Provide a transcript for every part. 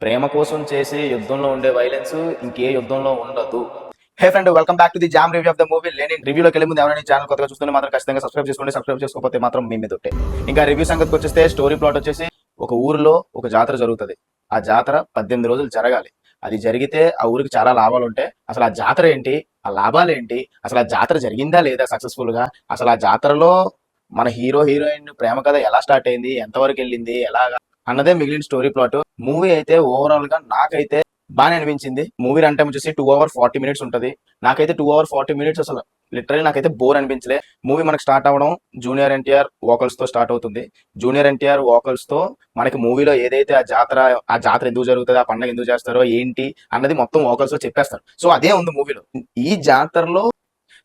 ప్రేమ కోసం చేసే యుద్ధంలో ఉండే వైలెన్స్ ఇంకే యుద్ధంలో ఉండదు. Hey friend, welcome back to the jam review of the movie Lenin. రివ్యూలోకి వెళ్ళే ముందు ఎవరైనా ఛానల్ కొత్తగా చూస్తుంటే మాత్రం ఖచ్చితంగా సబ్స్క్రైబ్ చేసుకోండి. సబ్స్క్రైబ్ చేసుకోకపోతే మాత్రం మీ మీద ఉంటే. ఇంకా రివ్యూ సంగతికి వచ్చేస్తే స్టోరీ ప్లాట్ వచ్చేసి ఒక ఊరిలో ఒక జాతర జరుగుతుంది. ఆ జాతర 18 రోజులు జరగాలి. అది జరిగితే ఆ ఊరికి చాలా లాభాలు ఉంటాయి. అసలు ఆ జాతర ఏంటి, ఆ లాభాలు ఏంటి, అసలు ఆ జాతర జరిగిందా లేదా సక్సెస్ఫుల్ గా, అసలు ఆ జాతరలో మన హీరో హీరోయిన్ ప్రేమ కథ ఎలా స్టార్ట్ అయింది, ఎంతవరకు వెళ్ళింది, ఎలాగా అన్నదే మిగిలిన స్టోరీ ప్లాట్. మూవీ అయితే ఓవరాల్ గా నాకైతే బాగానే అనిపించింది. మూవీ రన్ టైం వచ్చేసి 2 hours 40 minutes ఉంటుంది. నాకైతే 2 hours 40 minutes అసలు లిటరలీ నాకైతే బోర్ అనిపించలే. మూవీ మనకు స్టార్ట్ అవ్వడం జూనియర్ ఎన్టీఆర్ వోకల్స్ తో స్టార్ట్ అవుతుంది. జూనియర్ ఎన్టీఆర్ వోకల్స్ తో మనకి మూవీలో ఏదైతే ఆ జాతర ఎందుకు జరుగుతుంది, ఆ పండుగ ఎందుకు చేస్తారో ఏంటి అన్నది మొత్తం వోకల్స్ తో చెప్పేస్తారు. సో అదే ఉంది మూవీలో. ఈ జాతరలో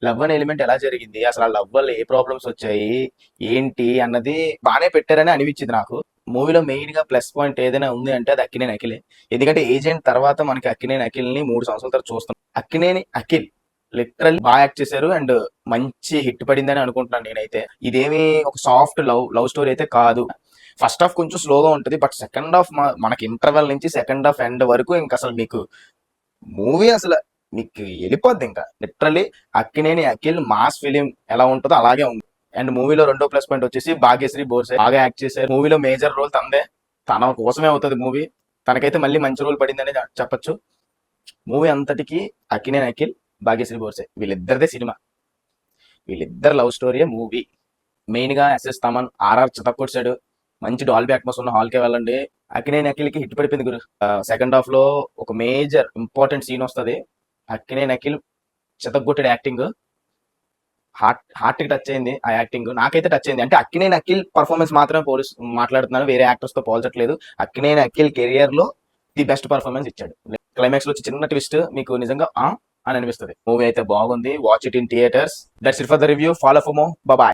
లవ్ అనే ఎలిమెంట్ ఎలా జరిగింది, అసలు ఆ లవ్ వల్ల ఏ ప్రాబ్లమ్స్ వచ్చాయి ఏంటి అన్నది బాగానే పెట్టారని అనిపించింది నాకు. మూవీలో మెయిన్ గా ప్లస్ పాయింట్ ఏదైనా ఉంది అంటే అది అక్కినేని అఖిలే. ఎందుకంటే ఏజెంట్ తర్వాత మనకి అక్కినేని అఖిల్ ని 3 సంవత్సరాల తర్వాత చూస్తాం. అక్కినేని అఖిల్ లిటరల్లీ బాగా యాక్ట్ చేశారు అండ్ మంచి హిట్ పడిందని అనుకుంటున్నాను నేనైతే. ఇదేమి ఒక సాఫ్ట్ లవ్ స్టోరీ అయితే కాదు. ఫస్ట్ హాఫ్ కొంచెం స్లోగా ఉంటుంది, బట్ సెకండ్ హాఫ్ మనకి ఇంటర్వెల్ నుంచి సెకండ్ హాఫ్ ఎండ్ వరకు ఇంకా అసలు మీకు మూవీ అసలు మీకు వెళ్ళిపోద్ది. ఇంకా literally Akkineni Akhil mass film ఎలా ఉంటుందో అలాగే ఉంది. అండ్ మూవీలో రెండో ప్లస్ పాయింట్ వచ్చేసి భాగ్యశ్రీ బోర్సే బాగా యాక్ట్ చేశారు. మూవీలో మేజర్ రోల్ తనదే. తన కోసమే అవుతుంది మూవీ. తనకైతే మళ్ళీ మంచి రోల్ పడిందని చెప్పొచ్చు. మూవీ అంతటికి అక్కినేని అఖిల్, భాగ్యశ్రీ బోర్సే వీళ్ళిద్దరిదే సినిమా. వీళ్ళిద్దరు లవ్ స్టోరీయే మూవీ. మెయిన్ గా ఎస్ఎస్ తమన్ ఆర్ఆర్ చితక్కొట్టాడు. మంచి డాల్బీ అట్మాస్ ఉన్న హాల్కే వెళ్ళండి. అక్కినేని అఖిల్కి హిట్ పడిపోయింది గురు. సెకండ్ హాఫ్ లో ఒక మేజర్ ఇంపార్టెంట్ సీన్ వస్తుంది. అక్కినేని అఖిల్ చితక్కొట్టాడు. యాక్టింగ్ హార్ట్ కి టచ్ అయింది. ఆ యాక్టింగ్ నాకైతే టచ్ అయింది. అంటే అక్కినేని అఖిల్ పర్ఫార్మెన్స్ మాత్రమే మాట్లాడుతున్నాను, వేరే యాక్టర్స్ తో పోల్చట్లేదు. అక్కినేని అఖిల్ కెరియర్ లో ది బెస్ట్ పర్ఫార్మెన్స్ ఇచ్చాడు. క్లైమాక్స్ లో వచ్చి చిన్న ట్విస్ట్ మీకు నిజంగా అని అనిపిస్తుంది. మూవీ అయితే బాగుంది. Watch it in theatres. That's it for the review. Follow for more. Bye.